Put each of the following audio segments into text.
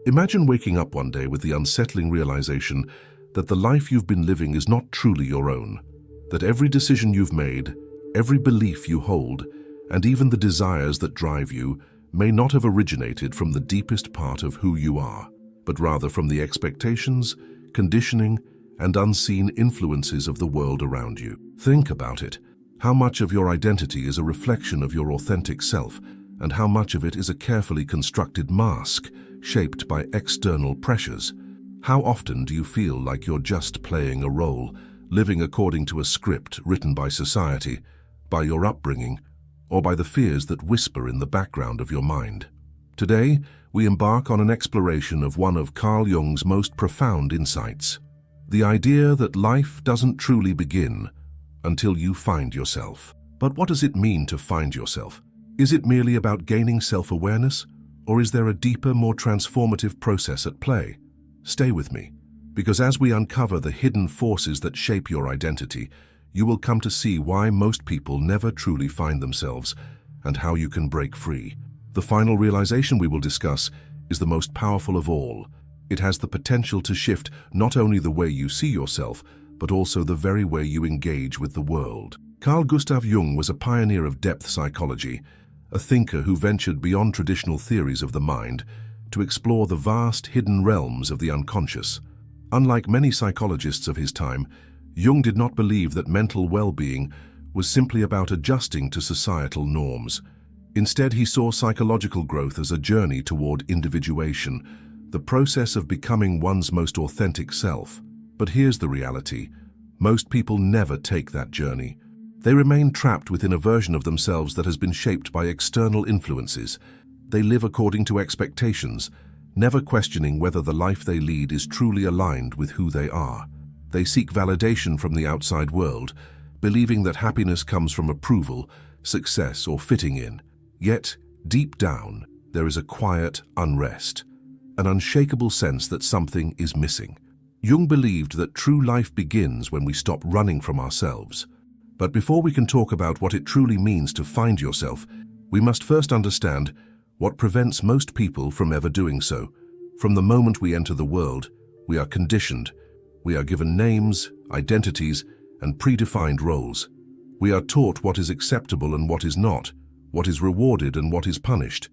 Imagine waking up one day with the unsettling realization that the life you've been living is not truly your own, that every decision you've made, every belief you hold, and even the desires that drive you may not have originated from the deepest part of who you are, but rather from the expectations, conditioning, and unseen influences of the world around you. Think about it. How much of your identity is a reflection of your authentic self, and how much of it is a carefully constructed mask shaped by external pressures? How often do you feel like you're just playing a role, living according to a script written by society, by your upbringing, or by the fears that whisper in the background of your mind? Today, we embark on an exploration of one of Carl Jung's most profound insights: the idea that life doesn't truly begin until you find yourself. But what does it mean to find yourself? Is it merely about gaining self-awareness, or is there a deeper, more transformative process at play? Stay with me, because as we uncover the hidden forces that shape your identity, you will come to see why most people never truly find themselves and how you can break free. The final realization we will discuss is the most powerful of all. It has the potential to shift not only the way you see yourself, but also the very way you engage with the world. Carl Gustav Jung was a pioneer of depth psychology, a thinker who ventured beyond traditional theories of the mind to explore the vast hidden realms of the unconscious. Unlike many psychologists of his time, Jung did not believe that mental well-being was simply about adjusting to societal norms. Instead, he saw psychological growth as a journey toward individuation, the process of becoming one's most authentic self. But here's the reality: most people never take that journey. They remain trapped within a version of themselves that has been shaped by external influences. They live according to expectations, never questioning whether the life they lead is truly aligned with who they are. They seek validation from the outside world, believing that happiness comes from approval, success, or fitting in. Yet, deep down, there is a quiet unrest, an unshakable sense that something is missing. Jung believed that true life begins when we stop running from ourselves. But before we can talk about what it truly means to find yourself, we must first understand what prevents most people from ever doing so. From the moment we enter the world, we are conditioned. We are given names, identities, and predefined roles. We are taught what is acceptable and what is not, what is rewarded and what is punished.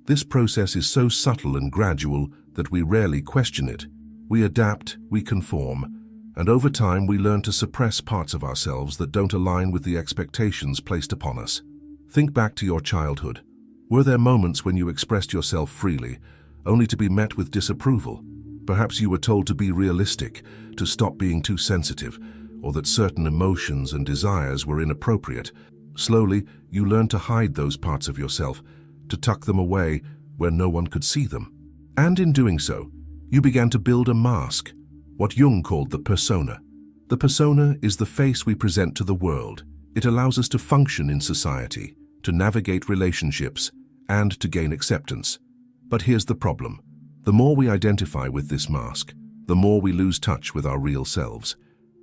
This process is so subtle and gradual that we rarely question it. We adapt, we conform, and over time we learn to suppress parts of ourselves that don't align with the expectations placed upon us. Think back to your childhood. Were there moments when you expressed yourself freely, only to be met with disapproval? Perhaps you were told to be realistic, to stop being too sensitive, or that certain emotions and desires were inappropriate. Slowly, you learned to hide those parts of yourself, to tuck them away where no one could see them. And in doing so, you began to build a mask, what Jung called the persona. The persona is the face we present to the world. It allows us to function in society, to navigate relationships, and to gain acceptance. But here's the problem. The more we identify with this mask, the more we lose touch with our real selves.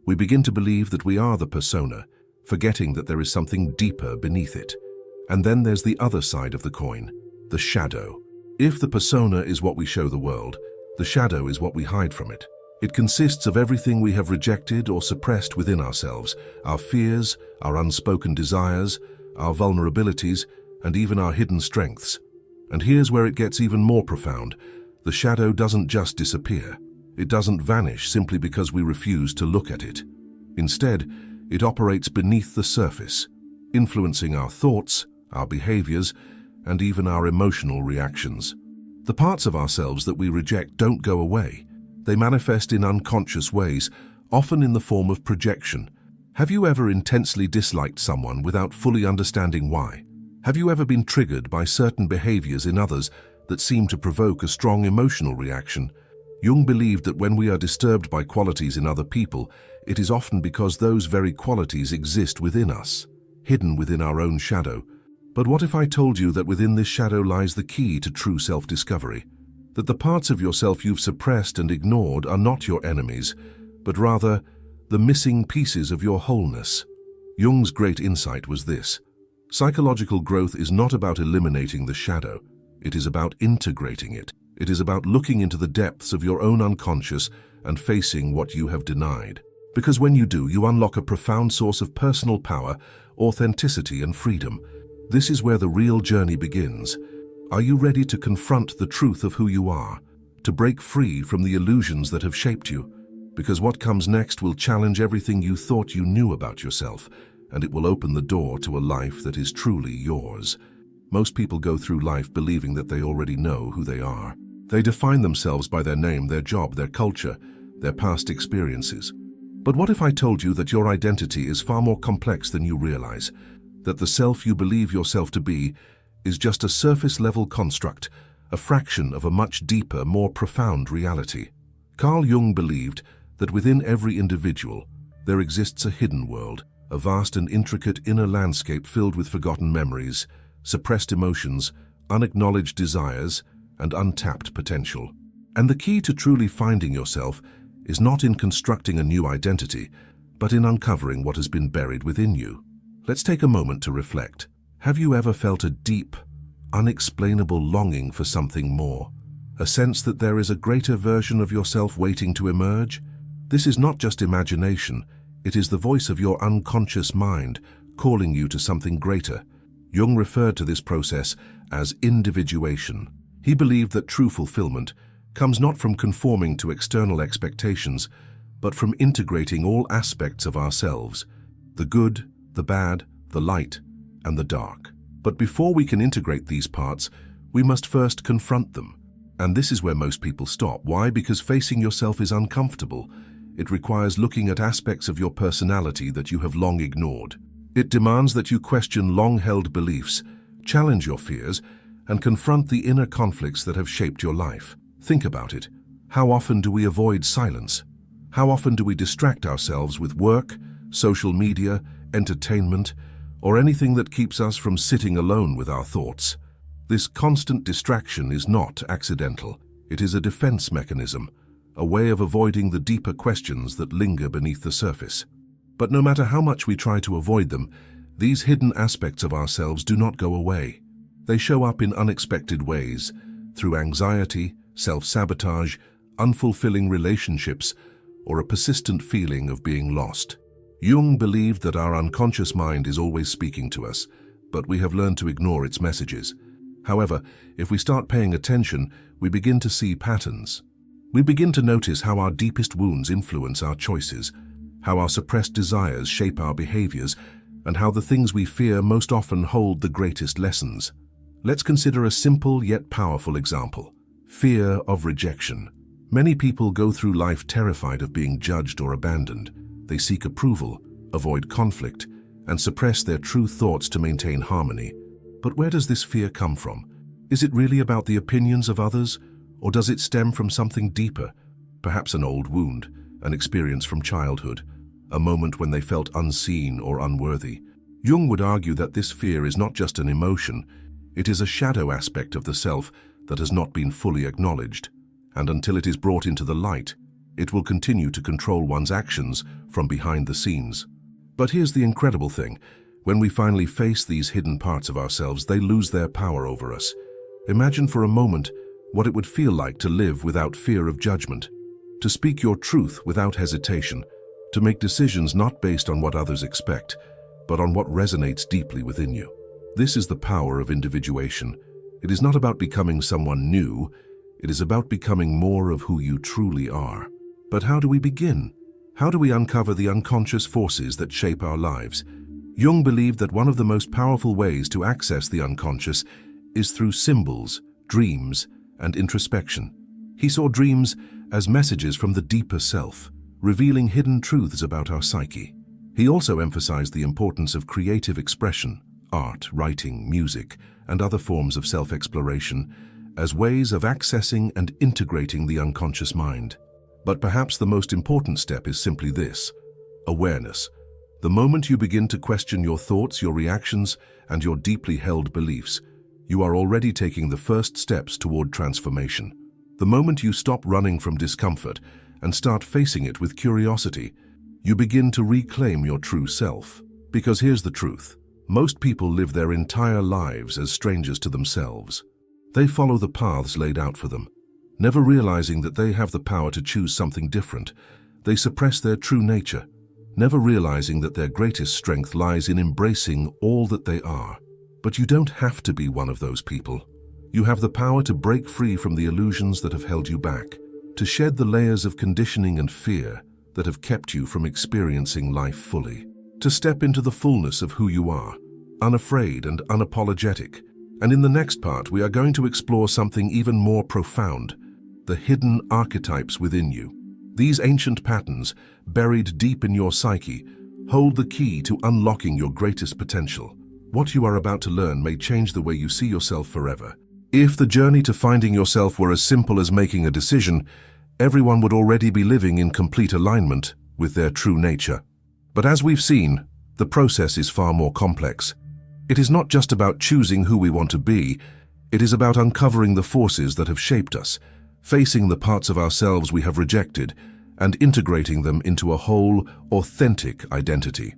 We begin to believe that we are the persona, forgetting that there is something deeper beneath it. And then there's the other side of the coin, the shadow. If the persona is what we show the world, the shadow is what we hide from it. It consists of everything we have rejected or suppressed within ourselves, our fears, our unspoken desires, our vulnerabilities, and even our hidden strengths. And here's where it gets even more profound. The shadow doesn't just disappear. It doesn't vanish simply because we refuse to look at it. Instead, it operates beneath the surface, influencing our thoughts, our behaviors, and even our emotional reactions. The parts of ourselves that we reject don't go away. They manifest in unconscious ways, often in the form of projection. Have you ever intensely disliked someone without fully understanding why? Have you ever been triggered by certain behaviors in others that seem to provoke a strong emotional reaction? Jung believed that when we are disturbed by qualities in other people, it is often because those very qualities exist within us, hidden within our own shadow. But what if I told you that within this shadow lies the key to true self-discovery? That the parts of yourself you've suppressed and ignored are not your enemies, but rather the missing pieces of your wholeness. Jung's great insight was this: psychological growth is not about eliminating the shadow, it is about integrating it. It is about looking into the depths of your own unconscious and facing what you have denied. Because when you do, you unlock a profound source of personal power, authenticity, and freedom. This is where the real journey begins. Are you ready to confront the truth of who you are? To break free from the illusions that have shaped you? Because what comes next will challenge everything you thought you knew about yourself, and it will open the door to a life that is truly yours. Most people go through life believing that they already know who they are. They define themselves by their name, their job, their culture, their past experiences. But what if I told you that your identity is far more complex than you realize? That the self you believe yourself to be is just a surface-level construct, a fraction of a much deeper, more profound reality. Carl Jung believed that within every individual there exists a hidden world, a vast and intricate inner landscape filled with forgotten memories, suppressed emotions, unacknowledged desires, and untapped potential. And the key to truly finding yourself is not in constructing a new identity, but in uncovering what has been buried within you. Let's take a moment to reflect. Have you ever felt a deep, unexplainable longing for something more? A sense that there is a greater version of yourself waiting to emerge? This is not just imagination, it is the voice of your unconscious mind calling you to something greater. Jung referred to this process as individuation. He believed that true fulfillment comes not from conforming to external expectations, but from integrating all aspects of ourselves, the good, the bad, the light, and the dark. But before we can integrate these parts, we must first confront them. And this is where most people stop. Why? Because facing yourself is uncomfortable. It requires looking at aspects of your personality that you have long ignored. It demands that you question long-held beliefs, challenge your fears, and confront the inner conflicts that have shaped your life. Think about it. How often do we avoid silence? How often do we distract ourselves with work, social media, entertainment, or anything that keeps us from sitting alone with our thoughts? This constant distraction is not accidental. It is a defense mechanism, a way of avoiding the deeper questions that linger beneath the surface. But no matter how much we try to avoid them, these hidden aspects of ourselves do not go away. They show up in unexpected ways, through anxiety, self-sabotage, unfulfilling relationships, or a persistent feeling of being lost. Jung believed that our unconscious mind is always speaking to us, but we have learned to ignore its messages. However, if we start paying attention, we begin to see patterns. We begin to notice how our deepest wounds influence our choices, how our suppressed desires shape our behaviors, and how the things we fear most often hold the greatest lessons. Let's consider a simple yet powerful example: fear of rejection. Many people go through life terrified of being judged or abandoned. They seek approval, avoid conflict, and suppress their true thoughts to maintain harmony. But where does this fear come from? Is it really about the opinions of others, or does it stem from something deeper? Perhaps an old wound, an experience from childhood, a moment when they felt unseen or unworthy. Jung would argue that this fear is not just an emotion, it is a shadow aspect of the self that has not been fully acknowledged. And until it is brought into the light, it will continue to control one's actions from behind the scenes. But here's the incredible thing. When we finally face these hidden parts of ourselves, they lose their power over us. Imagine for a moment what it would feel like to live without fear of judgment, to speak your truth without hesitation, to make decisions not based on what others expect, but on what resonates deeply within you. This is the power of individuation. It is not about becoming someone new, it is about becoming more of who you truly are. But how do we begin? How do we uncover the unconscious forces that shape our lives? Jung believed that one of the most powerful ways to access the unconscious is through symbols, dreams, and introspection. He saw dreams as messages from the deeper self, revealing hidden truths about our psyche. He also emphasized the importance of creative expression, art, writing, music, and other forms of self-exploration as ways of accessing and integrating the unconscious mind. But perhaps the most important step is simply this: awareness. The moment you begin to question your thoughts, your reactions, and your deeply held beliefs, you are already taking the first steps toward transformation. The moment you stop running from discomfort and start facing it with curiosity, you begin to reclaim your true self. Because here's the truth: most people live their entire lives as strangers to themselves. They follow the paths laid out for them, Never realizing that they have the power to choose something different, they suppress their true nature, never realizing that their greatest strength lies in embracing all that they are. But you don't have to be one of those people. You have the power to break free from the illusions that have held you back, to shed the layers of conditioning and fear that have kept you from experiencing life fully, to step into the fullness of who you are, unafraid and unapologetic. And in the next part, we are going to explore something even more profound: the hidden archetypes within you. These ancient patterns, buried deep in your psyche, hold the key to unlocking your greatest potential. What you are about to learn may change the way you see yourself forever. If the journey to finding yourself were as simple as making a decision, everyone would already be living in complete alignment with their true nature. But as we've seen, the process is far more complex. It is not just about choosing who we want to be, it is about uncovering the forces that have shaped us, facing the parts of ourselves we have rejected, and integrating them into a whole, authentic identity.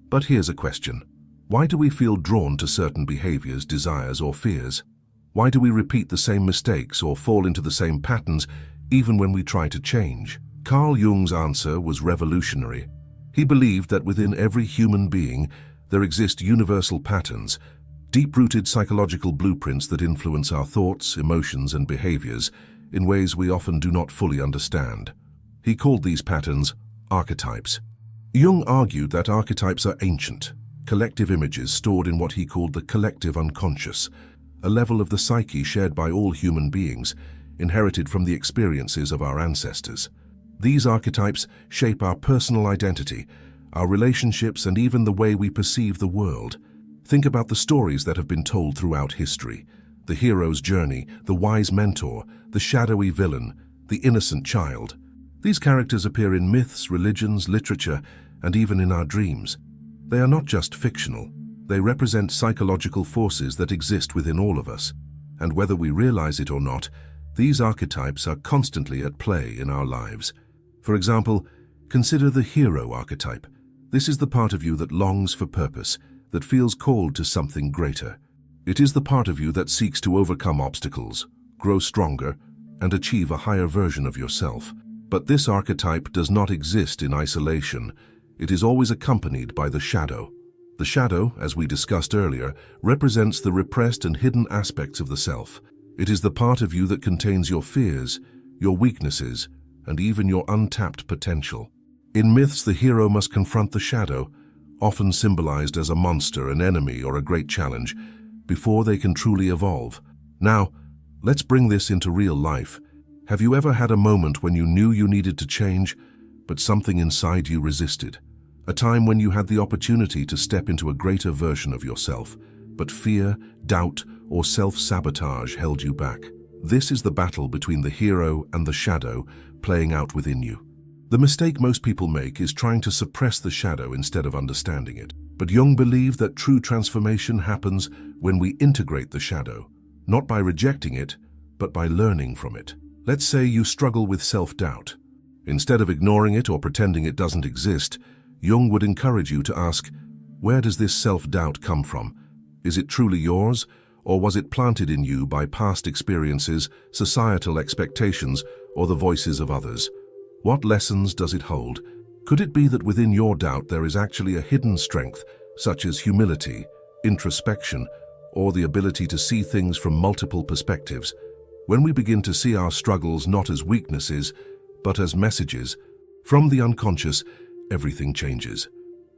But here's a question. Why do we feel drawn to certain behaviors, desires, or fears? Why do we repeat the same mistakes or fall into the same patterns even when we try to change? Carl Jung's answer was revolutionary. He believed that within every human being there exist universal patterns, deep-rooted psychological blueprints that influence our thoughts, emotions, and behaviors in ways we often do not fully understand. He called these patterns archetypes. Jung argued that archetypes are ancient, collective images stored in what he called the collective unconscious, a level of the psyche shared by all human beings, inherited from the experiences of our ancestors. These archetypes shape our personal identity, our relationships, and even the way we perceive the world. Think about the stories that have been told throughout history: the hero's journey, the wise mentor, the shadowy villain, the innocent child. These characters appear in myths, religions, literature, and even in our dreams. They are not just fictional. They represent psychological forces that exist within all of us. And whether we realize it or not, these archetypes are constantly at play in our lives. For example, consider the hero archetype. This is the part of you that longs for purpose, that feels called to something greater. It is the part of you that seeks to overcome obstacles, grow stronger, and achieve a higher version of yourself. But this archetype does not exist in isolation. It is always accompanied by the shadow. The shadow, as we discussed earlier, represents the repressed and hidden aspects of the self. It is the part of you that contains your fears, your weaknesses, and even your untapped potential. In myths, the hero must confront the shadow, often symbolized as a monster, an enemy, or a great challenge, before they can truly evolve. Now, let's bring this into real life. Have you ever had a moment when you knew you needed to change, but something inside you resisted? A time when you had the opportunity to step into a greater version of yourself, but fear, doubt, or self-sabotage held you back. This is the battle between the hero and the shadow playing out within you. The mistake most people make is trying to suppress the shadow instead of understanding it. But Jung believed that true transformation happens when we integrate the shadow, not by rejecting it, but by learning from it. Let's say you struggle with self-doubt. Instead of ignoring it or pretending it doesn't exist, Jung would encourage you to ask, where does this self-doubt come from? Is it truly yours, or was it planted in you by past experiences, societal expectations, or the voices of others? What lessons does it hold? Could it be that within your doubt there is actually a hidden strength, such as humility, introspection, or the ability to see things from multiple perspectives? When we begin to see our struggles not as weaknesses, but as messages from the unconscious, everything changes.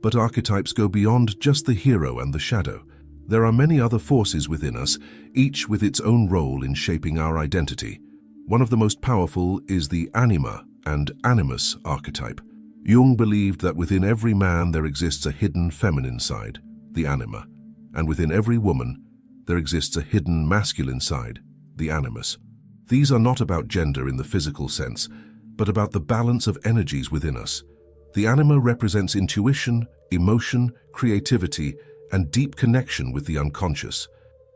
But archetypes go beyond just the hero and the shadow. There are many other forces within us, each with its own role in shaping our identity. One of the most powerful is the anima and animus archetype. Jung believed that within every man there exists a hidden feminine side, the anima, and within every woman there exists a hidden masculine side, the animus. These are not about gender in the physical sense, but about the balance of energies within us. The anima represents intuition, emotion, creativity, and deep connection with the unconscious.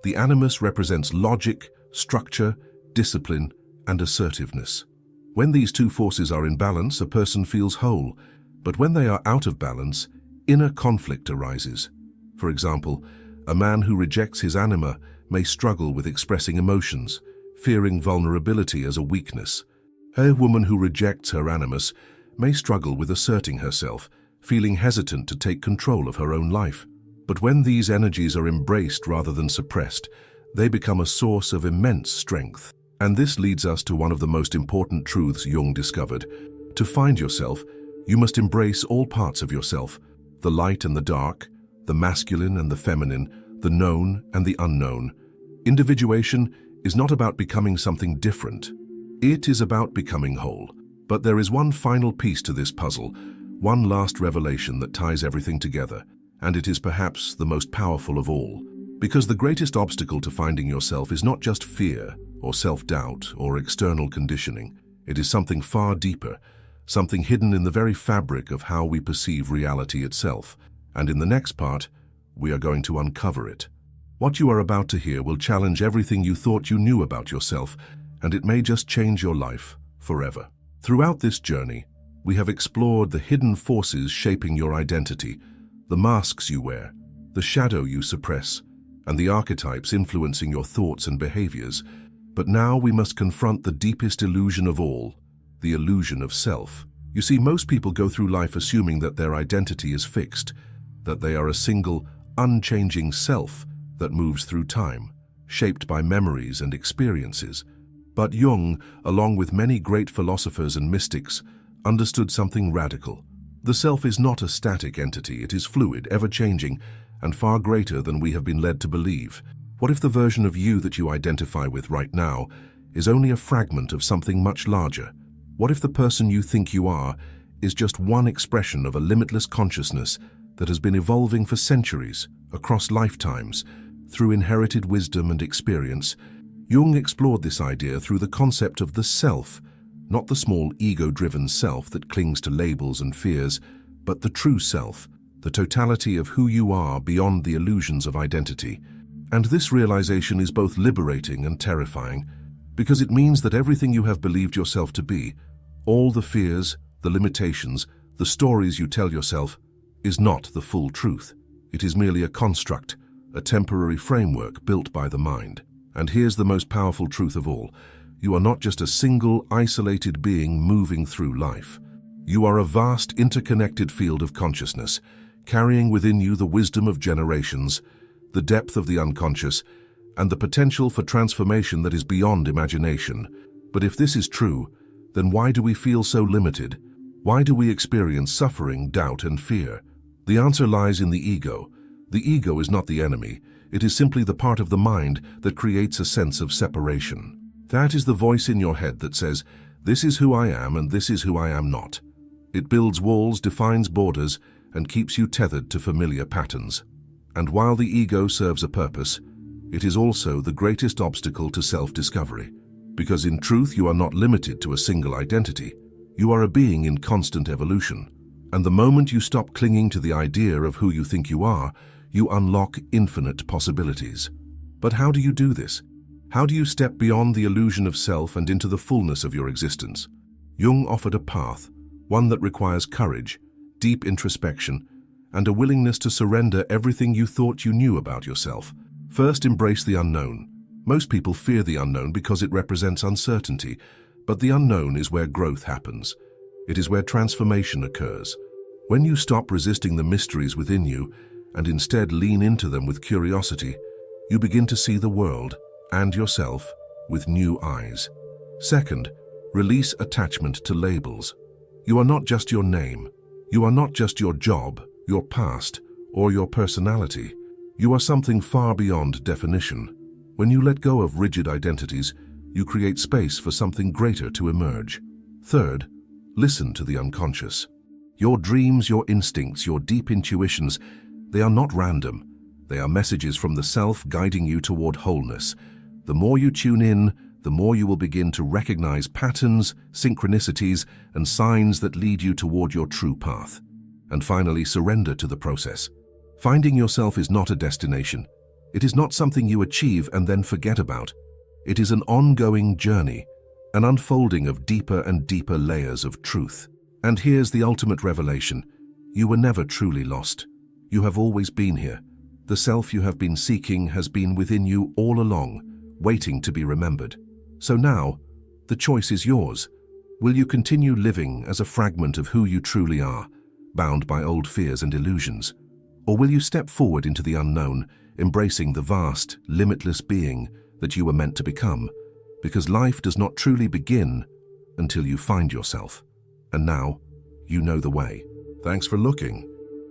The animus represents logic, structure, discipline, and assertiveness. When these two forces are in balance, a person feels whole, but when they are out of balance, inner conflict arises. For example, a man who rejects his anima may struggle with expressing emotions, fearing vulnerability as a weakness. A woman who rejects her animus may struggle with asserting herself, feeling hesitant to take control of her own life. But when these energies are embraced rather than suppressed, they become a source of immense strength. And this leads us to one of the most important truths Jung discovered. To find yourself, you must embrace all parts of yourself, the light and the dark, the masculine and the feminine, the known and the unknown. Individuation is not about becoming something different. It is about becoming whole. But there is one final piece to this puzzle, one last revelation that ties everything together, and it is perhaps the most powerful of all. Because the greatest obstacle to finding yourself is not just fear or self-doubt or external conditioning. It is something far deeper, something hidden in the very fabric of how we perceive reality itself. And in the next part, we are going to uncover it. What you are about to hear will challenge everything you thought you knew about yourself, and it may just change your life forever. Throughout this journey, we have explored the hidden forces shaping your identity, the masks you wear, the shadow you suppress, and the archetypes influencing your thoughts and behaviors. But now we must confront the deepest illusion of all, the illusion of self. You see, most people go through life assuming that their identity is fixed, that they are a single, unchanging self that moves through time, shaped by memories and experiences. But Jung, along with many great philosophers and mystics, understood something radical. The self is not a static entity, it is fluid, ever-changing, and far greater than we have been led to believe. What if the version of you that you identify with right now is only a fragment of something much larger? What if the person you think you are is just one expression of a limitless consciousness that has been evolving for centuries, across lifetimes, through inherited wisdom and experience? Jung explored this idea through the concept of the self, not the small ego-driven self that clings to labels and fears, but the true self, the totality of who you are beyond the illusions of identity. And this realization is both liberating and terrifying, because it means that everything you have believed yourself to be, all the fears, the limitations, the stories you tell yourself, is not the full truth. It is merely a construct, a temporary framework built by the mind. And here's the most powerful truth of all. You are not just a single, isolated being moving through life. You are a vast, interconnected field of consciousness, carrying within you the wisdom of generations, the depth of the unconscious, and the potential for transformation that is beyond imagination. But if this is true, then why do we feel so limited? Why do we experience suffering, doubt, and fear? The answer lies in the ego. The ego is not the enemy. It is simply the part of the mind that creates a sense of separation. That is the voice in your head that says, "This is who I am and this is who I am not." It builds walls, defines borders, and keeps you tethered to familiar patterns. And while the ego serves a purpose, it is also the greatest obstacle to self-discovery. Because in truth, you are not limited to a single identity. You are a being in constant evolution. And the moment you stop clinging to the idea of who you think you are, you unlock infinite possibilities. But how do you do this? How do you step beyond the illusion of self and into the fullness of your existence? Jung offered a path, one that requires courage, deep introspection, and a willingness to surrender everything you thought you knew about yourself. First, embrace the unknown. Most people fear the unknown because it represents uncertainty, but the unknown is where growth happens. It is where transformation occurs. When you stop resisting the mysteries within you and instead lean into them with curiosity, you begin to see the world and yourself with new eyes. Second, release attachment to labels. You are not just your name. You are not just your job, your past, or your personality. You are something far beyond definition. When you let go of rigid identities, you create space for something greater to emerge. Third, listen to the unconscious. Your dreams, your instincts, your deep intuitions, they are not random. They are messages from the self guiding you toward wholeness. The more you tune in, the more you will begin to recognize patterns, synchronicities, and signs that lead you toward your true path. And finally, surrender to the process. Finding yourself is not a destination. It is not something you achieve and then forget about. It is an ongoing journey, an unfolding of deeper and deeper layers of truth. And here's the ultimate revelation. You were never truly lost. You have always been here. The self you have been seeking has been within you all along, waiting to be remembered. So now, the choice is yours. Will you continue living as a fragment of who you truly are, bound by old fears and illusions? Or will you step forward into the unknown, embracing the vast, limitless being that you were meant to become? Because life does not truly begin until you find yourself. And now, you know the way. Thanks for looking.